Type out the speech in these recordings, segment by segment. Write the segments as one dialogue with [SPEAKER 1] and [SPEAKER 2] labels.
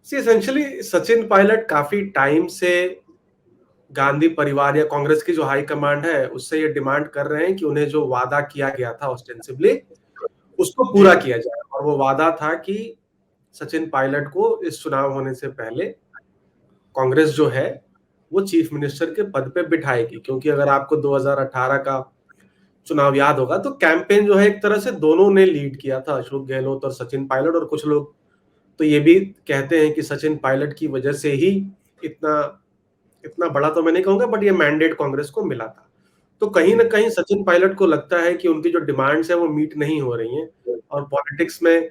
[SPEAKER 1] सी essentially Sachin Pilot काफी time से गांधी परिवार या कांग्रेस की जो हाई कमांड है उससे ये डिमांड कर रहे हैं कि उन्हें जो वादा किया गया था ऑस्टेंसिबली उसको
[SPEAKER 2] जी।
[SPEAKER 1] पूरा किया जाए। और वो वादा था कि सचिन पायलट को इस चुनाव होने से पहले कांग्रेस जो है वो चीफ मिनिस्टर के पद पे बिठाएगी, क्योंकि अगर आपको 2018 का चुनाव याद होगा तो कैंपेन जो है एक तरह से दोनों ने लीड किया था, अशोक गहलोत और सचिन पायलट। और कुछ लोग तो ये भी कहते हैं कि सचिन पायलट की वजह से ही इतना इतना बड़ा तो मैं नहीं कहूंगा, बट ये मैंडेट कांग्रेस को मिला था। तो कहीं ना कहीं सचिन पायलट को लगता है कि उनकी जो डिमांड्स है वो मीट नहीं हो रही हैं, और पॉलिटिक्स में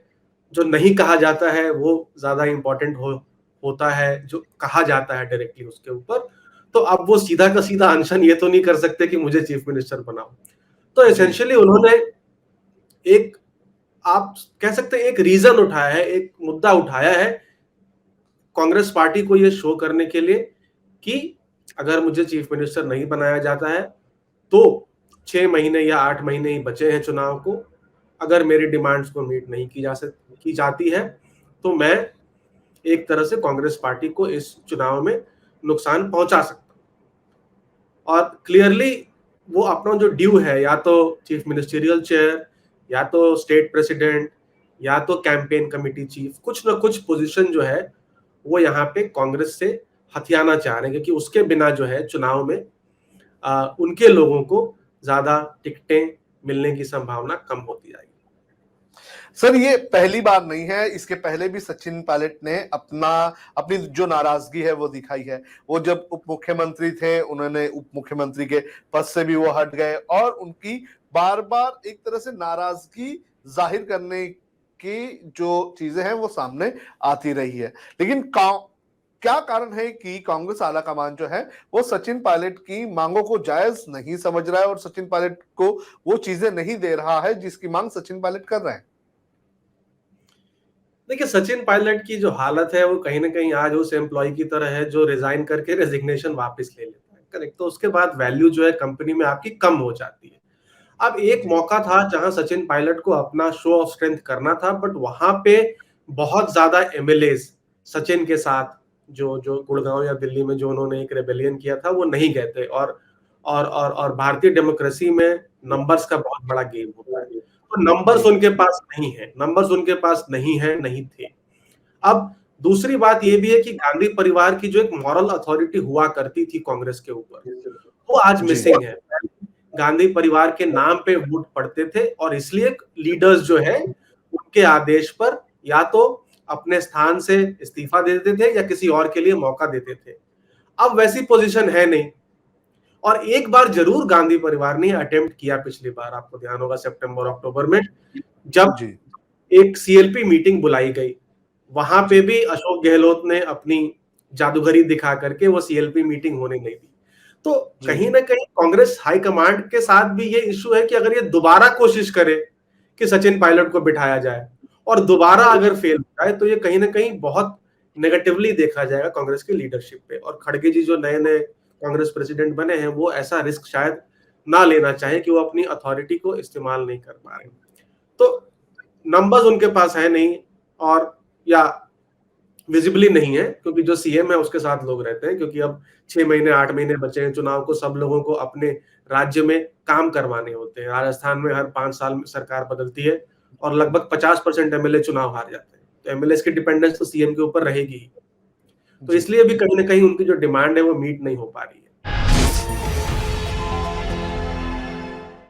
[SPEAKER 1] जो नहीं कहा जाता है वो ज्यादा इंपॉर्टेंट होता है जो कहा जाता है डायरेक्टली उसके ऊपर। तो अब वो सीधा का सीधा अनशन ये तो नहीं कर सकते कि मुझे चीफ मिनिस्टर बनाओ। तो
[SPEAKER 2] जी।
[SPEAKER 1] एसेंशियली उन्होंने एक, आप कह सकते हैं एक रीजन उठाया है, एक मुद्दा उठाया है कांग्रेस पार्टी को ये शो करने के लिए कि अगर मुझे चीफ मिनिस्टर नहीं बनाया जाता है तो 6 महीने या 8 महीने ही बचे हैं चुनाव को, अगर मेरी डिमांड्स को मीट नहीं की जाती है तो मैं एक तरह से कांग्रेस पार्टी को इस चुनाव में नुकसान पहुंचा सकता हूं। और क्लियरली वो अपना जो ड्यू है, या तो चीफ मिनिस्टीरियल चेयर, या तो स्टेट प्रेसिडेंट, या तो कैंपेन कमेटी चीफ, कुछ ना कुछ पोजीशन जो है वो यहाँ पे कांग्रेस से हथियाना चाह रहे हैं, क्योंकि उसके बिना जो है चुनाव में उनके लोगों को ज्यादा टिकटें मिलने की संभावना कम होती जाएगी।
[SPEAKER 2] सर, ये पहली बार नहीं है, इसके पहले भी सचिन पायलट ने अपनी जो नाराजगी है वो दिखाई है। वो जब उप मुख्यमंत्री थे उन्होंने उप मुख्यमंत्री के पद से भी वो हट गए, और उनकी बार बार एक तरह से नाराजगी जाहिर करने की जो चीजें हैं वो सामने आती रही है। लेकिन क्या कारण है कि कांग्रेस आला कमान जो है वो सचिन पायलट की मांगों को जायज नहीं समझ रहा है, और सचिन पायलट को वो चीजें नहीं दे रहा है जिसकी मांग सचिन पायलट कर रहे हैं?
[SPEAKER 1] देखिए, सचिन पायलट की जो हालत है वो कहीं ना कहीं आज उस एम्प्लॉय की तरह है जो रिजाइन करके रेजिग्नेशन वापस ले लेता है, करेक्ट। तो उसके बाद वैल्यू जो है कंपनी में आपकी कम हो जाती है। अब एक
[SPEAKER 2] जी।
[SPEAKER 1] मौका था जहां सचिन पायलट को अपना शो ऑफ स्ट्रेंथ करना था, बट वहां पे बहुत ज्यादा एमएलए सचिन के साथ जो जो गुड़गांव या दिल्ली में जो उन्होंने एक रेबेलियन किया था वो नहीं गए थे। और भारतीय डेमोक्रेसी में नंबर्स का बहुत बड़ा गेम होता है। तो नंबर्स
[SPEAKER 2] जी।
[SPEAKER 1] उनके पास नहीं है, नंबर्स उनके पास नहीं है, नहीं थे। अब दूसरी बात यह भी है कि गांधी परिवार की जो एक मॉरल अथॉरिटी हुआ करती थी कांग्रेस के ऊपर, वो आज
[SPEAKER 2] जी।
[SPEAKER 1] मिसिंग है। गांधी परिवार के नाम पे वोट पड़ते थे, और इसलिए लीडर्स जो है उनके आदेश पर या तो अपने स्थान से इस्तीफा दे देते थे या किसी और के लिए मौका देते थे। अब वैसी पोजीशन है नहीं। और एक बार जरूर गांधी परिवार ने अटेम्प्ट किया, पिछली बार आपको ध्यान होगा सितंबर अक्टूबर में, जब
[SPEAKER 2] जी।
[SPEAKER 1] एक सीएलपी मीटिंग बुलाई गई, वहां पे
[SPEAKER 2] जी।
[SPEAKER 1] भी अशोक गहलोत ने अपनी जादूगरी दिखा करके वो सीएलपी मीटिंग होने नहीं दी। तो
[SPEAKER 2] जी।
[SPEAKER 1] कहीं ना कहीं कांग्रेस हाईकमांड के साथ भी ये इश्यू है कि अगर ये दोबारा कोशिश करे कि सचिन पायलट को बिठाया जाए और दोबारा अगर फेल हो जाए तो ये कहीं ना कहीं बहुत नेगेटिवली देखा जाएगा कांग्रेस की लीडरशिप पे। और खड़गे जी जो नए नए कांग्रेस प्रेसिडेंट बने हैं वो ऐसा रिस्क शायद ना लेना चाहे कि वो अपनी अथॉरिटी को इस्तेमाल नहीं कर पा रहे। तो नंबर्स उनके पास है नहीं, और या विजिबली नहीं है, क्योंकि जो सीएम है उसके साथ लोग रहते हैं, क्योंकि अब 6 महीने 8 महीने बचे हैं चुनाव को, सब लोगों को अपने राज्य में काम करवाने होते हैं। राजस्थान में हर 5 साल में सरकार बदलती है और लगभग 50% एमएलए चुनाव हार जाते हैं, तो एमएलए की डिपेंडेंस तो सीएम के ऊपर रहेगी ही। तो
[SPEAKER 2] जी।
[SPEAKER 1] इसलिए भी कहीं ना कहीं उनकी जो डिमांड है वो मीट नहीं हो पा रही है।